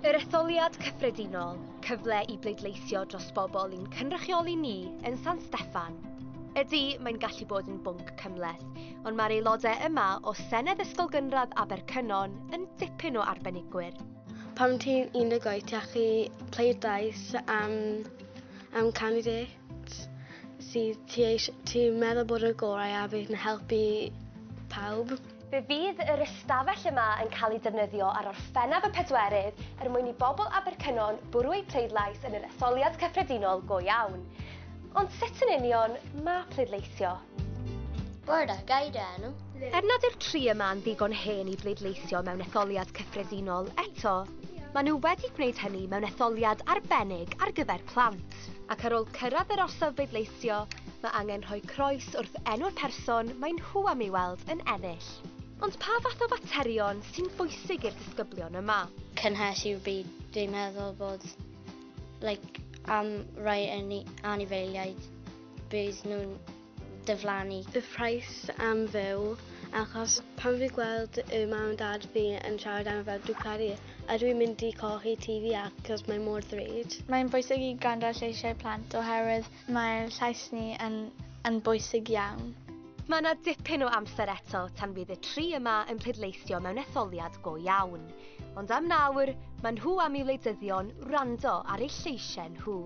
Yr etholiad cyffredinol, cyfle I bleidleisio dros bobl i'n cynrychioli ni yn San Steffan. Ydy, mae'n gallu bod yn bwnc cymleth, ond mae'r aelodau yma o Senedd Ysgol Gynradd Abercynon yn dipyn o arbenigwyr. Pam ti'n 18 ti'n chi pleidlais am candidates sydd ti'n meddwl bod y gorau a fydd yn helpu pawb. Fe fydd yr ystafell yma yn cael ei defnyddio ar orffennaf y pedwerydd mwyn I bobl Abercynon bwrw eu pleidlais yn yr etholiad cyffredinol go iawn. Ond sut yn union mae pleidleisio? Borda, gaid enw. Nad yw'r tri yma yn ddigon hen I bleidleisio mewn etholiad cyffredinol, eto, maen nhw wedi gwneud hynny mewn etholiad arbennig ar gyfer plant. Ac ar ôl cyrraedd yr orsaf bleidleisio, mae angen rhoi croes wrth enw'r person mae'n nhw am ei weld yn ennill. Ond pa fath o faterion sy'n bwysig i'r disgyblion yma? Cynhes yw'r byd, dwi'n meddwl bod am rai anifeiliaid bydd nhw'n diflannu. Y price am fyw, achos pan fi gweld y mam a dad fi yn siarad am fel dwi'n caru, a dwi'n mynd I cochi TV achos mae mor ddrud. Mae'n bwysig I gwrando ar lleisiau plant oherwydd mae'r llais ni yn bwysig iawn. Mae yna dipyn o amser eto tan fydd y tri yma yn pleidleisio mewn etholiad go iawn. Ond am nawr, mae nhw am I wleidyddion wrando ar eu lleisiau nhw.